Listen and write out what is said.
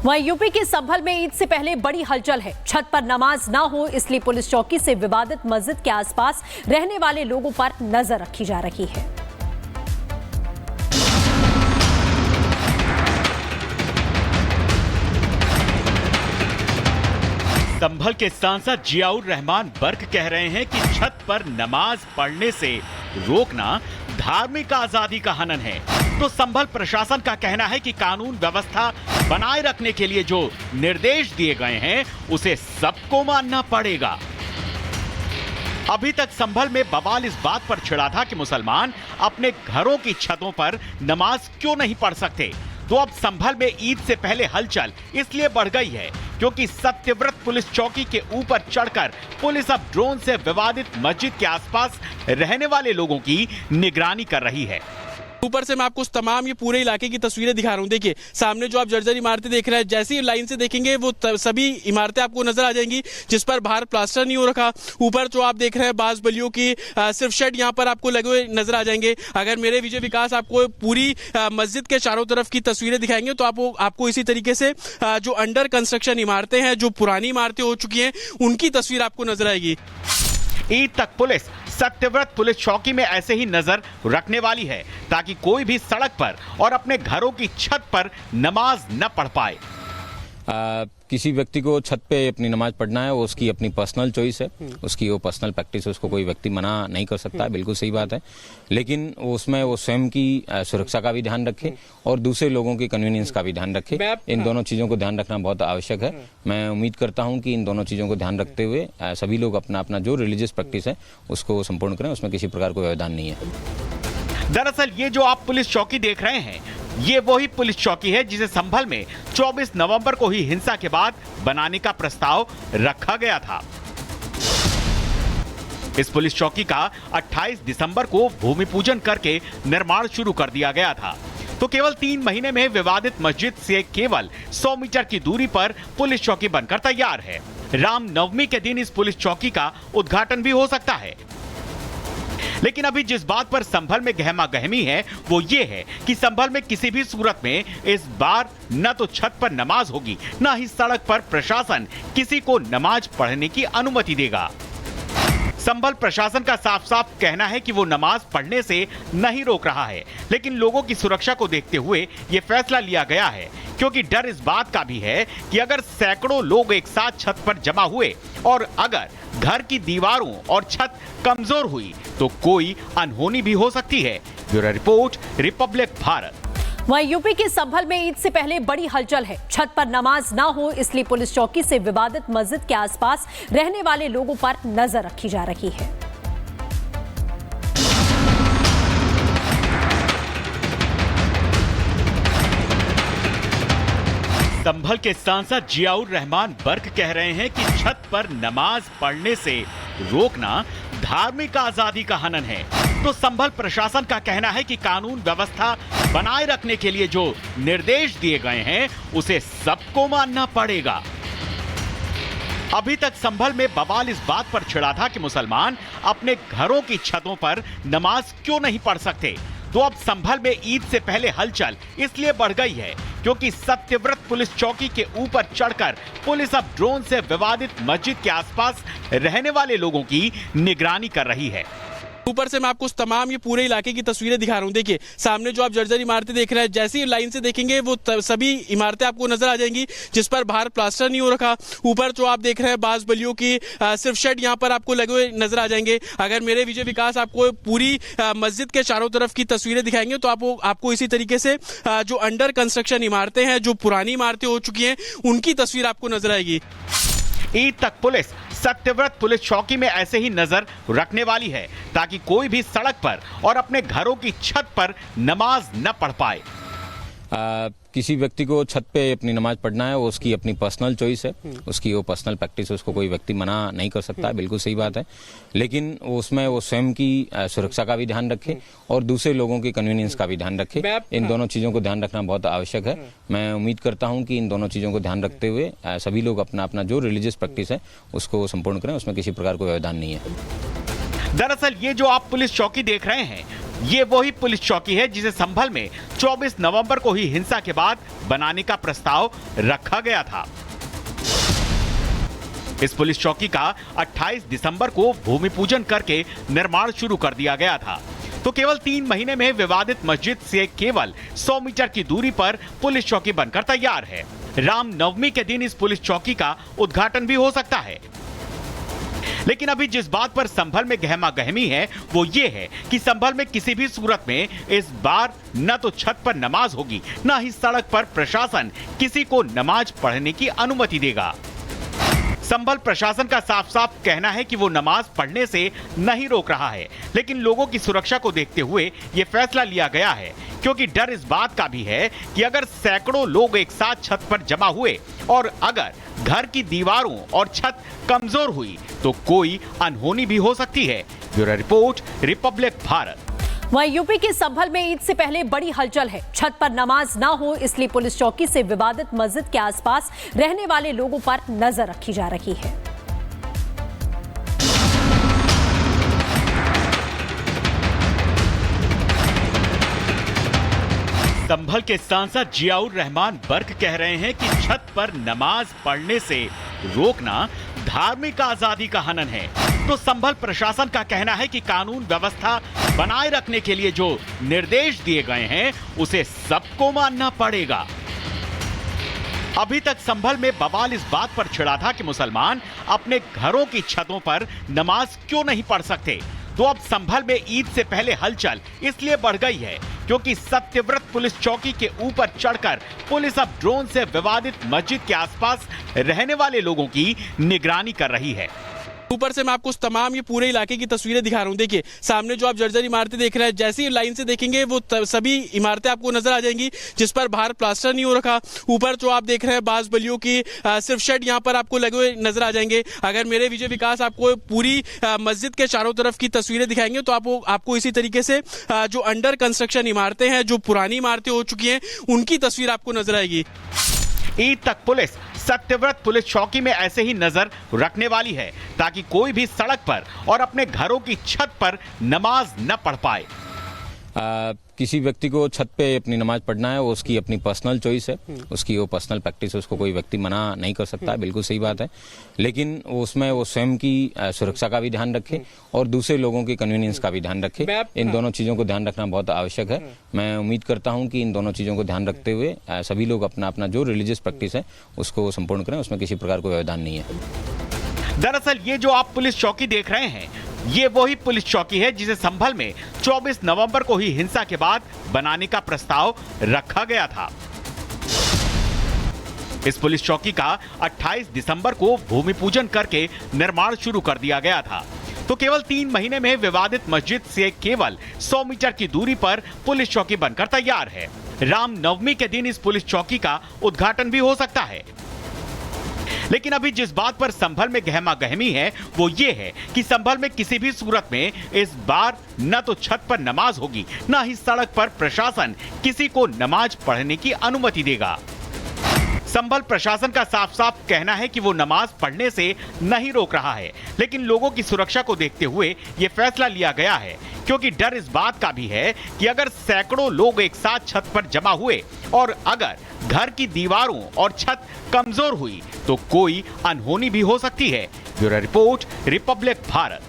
वहीं यूपी के संभल में ईद से पहले बड़ी हलचल है। छत पर नमाज ना हो इसलिए पुलिस चौकी से विवादित मस्जिद के आसपास रहने वाले लोगों पर नजर रखी जा रही है। संभल के सांसद जियाउर रहमान बर्क कह रहे हैं कि छत पर नमाज पढ़ने से रोकना धार्मिक आजादी का हनन है। तो संभल प्रशासन का कहना है कि कानून व्यवस्था बनाए रखने के लिए जो निर्देश दिए गए हैं उसे सबको मानना पड़ेगा। अभी तक संभल में बवाल इस बात पर छिड़ा था कि मुसलमान अपने घरों की छतों पर नमाज क्यों नहीं पढ़ सकते। तो अब संभल में ईद से पहले हलचल इसलिए बढ़ गई है क्योंकि सत्यव्रत पुलिस चौकी के ऊपर चढ़कर पुलिस अब ड्रोन से विवादित मस्जिद के आसपास रहने वाले लोगों की निगरानी कर रही है। ऊपर से मैं आपको तमाम ये पूरे इलाके की तस्वीरें दिखा रहा हूँ। देखिए सामने जो आप जर्जर इमारतें देख रहे हैं, जैसी ही लाइन से देखेंगे वो सभी इमारतें आपको नजर आ जाएंगी जिस पर बाहर प्लास्टर नहीं हो रखा। ऊपर जो आप देख रहे हैं बास बलियों की सिर्फ शेड यहाँ पर आपको लगे हुए नजर आ जाएंगे। अगर मेरे विजय विकास आपको पूरी मस्जिद के चारों तरफ की तस्वीरें दिखाएंगे तो आपको इसी तरीके से जो अंडर कंस्ट्रक्शन इमारतें हैं, जो पुरानी इमारतें हो चुकी हैं, उनकी तस्वीर आपको नजर आएगी। ईद तक पुलिस सत्यव्रत पुलिस चौकी में ऐसे ही नजर रखने वाली है ताकि कोई भी सड़क पर और अपने घरों की छत पर नमाज न पढ़ पाए। किसी व्यक्ति को छत पे अपनी नमाज पढ़ना है, वो उसकी अपनी पर्सनल चॉइस है, उसकी वो पर्सनल प्रैक्टिस है, उसको कोई व्यक्ति मना नहीं कर सकता है। बिल्कुल सही बात है, लेकिन उसमें वो स्वयं की सुरक्षा का भी ध्यान रखे और दूसरे लोगों की कन्वीनियंस का भी ध्यान रखे। इन दोनों चीजों को ध्यान रखना बहुत आवश्यक है। मैं उम्मीद करता हूँ कि इन दोनों चीजों को ध्यान रखते हुए सभी लोग अपना अपना जो रिलीजियस प्रैक्टिस है उसको संपूर्ण करें, उसमें किसी प्रकार कोई व्यवधान नहीं है। दरअसल ये जो आप पुलिस चौकी देख रहे हैं ये वही पुलिस चौकी है जिसे संभल में 24 नवंबर को ही हिंसा के बाद बनाने का प्रस्ताव रखा गया था। इस पुलिस चौकी का 28 दिसंबर को भूमि पूजन करके निर्माण शुरू कर दिया गया था। तो केवल 3 महीने में विवादित मस्जिद से केवल 100 मीटर की दूरी पर पुलिस चौकी बनकर तैयार है। रामनवमी के दिन इस पुलिस चौकी का उद्घाटन भी हो सकता है। लेकिन अभी जिस बात पर संभल में गहमा गहमी है वो ये है कि संभल में किसी भी सूरत में इस बार न तो छत पर नमाज होगी, न ही सड़क पर प्रशासन किसी को नमाज पढ़ने की अनुमति देगा। संभल प्रशासन का साफ साफ कहना है कि वो नमाज पढ़ने से नहीं रोक रहा है, लेकिन लोगों की सुरक्षा को देखते हुए ये फैसला लिया गया है क्योंकि डर इस बात का भी है कि अगर सैकड़ों लोग एक साथ छत पर जमा हुए और अगर घर की दीवारों और छत कमजोर हुई तो कोई अनहोनी भी हो सकती है। Bureau report, Republic Bharat. वहीं यूपी के संभल में ईद से पहले बड़ी हलचल है। छत पर नमाज ना हो इसलिए पुलिस चौकी से विवादित मस्जिद के आसपास रहने वाले लोगों पर नजर रखी जा रही है। संभल के सांसद जियाउर रहमान बर्क कह रहे हैं कि छत पर नमाज पढ़ने से रोकना धार्मिक आजादी का हनन है। तो संभल प्रशासन का कहना है कि कानून व्यवस्था बनाए रखने के लिए जो निर्देश दिए गए हैं उसे सबको मानना पड़ेगा। अभी तक संभल में बवाल इस बात पर छिड़ा था कि मुसलमान अपने घरों की छतों पर नमाज क्यों नहीं पढ़ सकते। तो अब संभल में ईद से पहले हलचल इसलिए बढ़ गई है क्योंकि सत्यव्रत पुलिस चौकी के ऊपर चढ़कर पुलिस अब ड्रोन से विवादित मस्जिद के आसपास रहने वाले लोगों की निगरानी कर रही है। ऊपर से मैं आपको तमाम ये पूरे इलाके की तस्वीरें दिखा रहा हूँ। देखिए सामने जो आप जर्जर इमारतें देख रहे हैं, जैसी ही लाइन से देखेंगे वो सभी इमारतें आपको नजर आ जाएंगी जिस पर बाहर प्लास्टर नहीं हो रखा। ऊपर जो आप देख रहे हैं बास बलियों की सिर्फ शेड यहाँ पर आपको लगे हुए नजर आ जाएंगे। अगर मेरे विजय विकास आपको पूरी मस्जिद के चारों तरफ की तस्वीरें दिखाएंगे तो आपको इसी तरीके से जो अंडर कंस्ट्रक्शन इमारतें हैं, जो पुरानी इमारतें हो चुकी हैं, उनकी तस्वीर आपको नजर आएगी। ईद तक पुलिस सत्यव्रत पुलिस चौकी में ऐसे ही नजर रखने वाली है ताकि कोई भी सड़क पर और अपने घरों की छत पर नमाज न पढ़ पाए। किसी व्यक्ति को छत पे अपनी नमाज पढ़ना है, वो उसकी अपनी पर्सनल चॉइस है, उसकी वो पर्सनल प्रैक्टिस है, उसको कोई व्यक्ति मना नहीं कर सकता है। बिल्कुल सही बात है, लेकिन उसमें वो स्वयं की सुरक्षा का भी ध्यान रखे और दूसरे लोगों की कन्वीनियंस का भी ध्यान रखे। इन दोनों चीजों को ध्यान रखना बहुत आवश्यक है। मैं उम्मीद करता हूँ कि इन दोनों चीजों को ध्यान रखते हुए सभी लोग अपना अपना जो रिलीजियस प्रैक्टिस है उसको संपूर्ण करें, उसमें किसी प्रकार कोई व्यवधान नहीं है। दरअसल ये जो आप पुलिस चौकी देख रहे हैं ये वही पुलिस चौकी है जिसे संभल में 24 नवंबर को ही हिंसा के बाद बनाने का प्रस्ताव रखा गया था। इस पुलिस चौकी का 28 दिसंबर को भूमि पूजन करके निर्माण शुरू कर दिया गया था। तो केवल 3 महीने में विवादित मस्जिद से केवल 100 मीटर की दूरी पर पुलिस चौकी बनकर तैयार है। रामनवमी के दिन इस पुलिस चौकी का उद्घाटन भी हो सकता है। लेकिन अभी जिस बात पर संभल में गहमा गहमी है वो ये है कि संभल में किसी भी सूरत में इस बार न तो छत पर नमाज होगी, न ही सड़क पर प्रशासन किसी को नमाज पढ़ने की अनुमति देगा। संभल प्रशासन का साफ साफ कहना है कि वो नमाज पढ़ने से नहीं रोक रहा है, लेकिन लोगों की सुरक्षा को देखते हुए ये फैसला लिया गया है, क्योंकि डर इस बात का भी है कि अगर सैकड़ों लोग एक साथ छत पर जमा हुए और अगर घर की दीवारों और छत कमजोर हुई तो कोई अनहोनी भी हो सकती है। Bureau report, Republic Bharat. वहीं यूपी के संभल में ईद से पहले बड़ी हलचल है। छत पर नमाज ना हो इसलिए पुलिस चौकी से विवादित मस्जिद के आसपास रहने वाले लोगों पर नजर रखी जा रही है। संभल के सांसद जियाउर रहमान बर्क कह रहे हैं कि छत पर नमाज पढ़ने से रोकना धार्मिक आजादी का हनन है। तो संभल प्रशासन का कहना है कि कानून व्यवस्था बनाए रखने के लिए जो निर्देश दिए गए हैं उसे सबको मानना पड़ेगा। अभी तक संभल में बवाल इस बात पर छिड़ा था कि मुसलमान अपने घरों की छतों पर नमाज क्यों नहीं पढ़ सकते। तो अब संभल में ईद से पहले हलचल इसलिए बढ़ गई है क्योंकि सत्यव्रत पुलिस चौकी के ऊपर चढ़कर पुलिस अब ड्रोन से विवादित मस्जिद के आसपास रहने वाले लोगों की निगरानी कर रही है। ऊपर से मैं आपको उस तमाम ये पूरे इलाके की तस्वीरें दिखा रहा हूँ। देखिए सामने जो आप जर्जर इमारतें देख रहे हैं, जैसे ही लाइन से देखेंगे वो सभी इमारतें आपको नजर आ जाएंगी जिस पर बाहर प्लास्टर नहीं हो रखा। ऊपर जो आप देख रहे हैं बास बलियों की सिर्फ शेड यहाँ पर आपको लगे हुए नजर आ जाएंगे। अगर मेरे विजय विकास आपको पूरी मस्जिद के चारों तरफ की तस्वीरें दिखाएंगे तो आपको इसी तरीके से जो अंडर कंस्ट्रक्शन इमारतें हैं, जो पुरानी इमारतें हो चुकी हैं, उनकी तस्वीर आपको नजर आएगी। ईद तक पुलिस सत्यव्रत पुलिस चौकी में ऐसे ही नजर रखने वाली है ताकि कोई भी सड़क पर और अपने घरों की छत पर नमाज न पढ़ पाए। किसी व्यक्ति को छत पे अपनी नमाज पढ़ना है, वो उसकी अपनी पर्सनल चॉइस है, उसकी वो पर्सनल प्रैक्टिस है, उसको कोई व्यक्ति मना नहीं कर सकता है, बिल्कुल सही बात है। लेकिन उसमें वो स्वयं की सुरक्षा का भी ध्यान रखे और दूसरे लोगों की कन्वीनियंस का भी ध्यान रखे। इन दोनों चीज़ों को ध्यान रखना बहुत आवश्यक है। मैं उम्मीद करता हूँ कि इन दोनों चीज़ों को ध्यान रखते हुए सभी लोग अपना अपना जो रिलीजियस प्रैक्टिस है उसको संपूर्ण करें, उसमें किसी प्रकार कोई व्यवधान नहीं है। दरअसल ये जो आप पुलिस चौकी देख रहे हैं ये वही पुलिस चौकी है जिसे संभल में 24 नवंबर को ही हिंसा के बाद बनाने का प्रस्ताव रखा गया था। इस पुलिस चौकी का 28 दिसंबर को भूमि पूजन करके निर्माण शुरू कर दिया गया था। तो केवल 3 महीने में विवादित मस्जिद से केवल 100 मीटर की दूरी पर पुलिस चौकी बनकर तैयार है। रामनवमी के दिन इस पुलिस चौकी का उद्घाटन भी हो सकता है। लेकिन अभी जिस बात पर संभल में गहमा गहमी है वो ये है कि संभल में किसी भी सूरत में इस बार न तो छत पर नमाज होगी, न ही सड़क पर प्रशासन किसी को नमाज पढ़ने की अनुमति देगा। संभल प्रशासन का साफ साफ कहना है कि वो नमाज पढ़ने से नहीं रोक रहा है, लेकिन लोगों की सुरक्षा को देखते हुए ये फैसला लिया गया है, क्योंकि डर इस बात का भी है कि अगर सैकड़ों लोग एक साथ छत पर जमा हुए और अगर घर की दीवारों और छत कमजोर हुई तो कोई अनहोनी भी हो सकती है। Bureau report, Republic Bharat.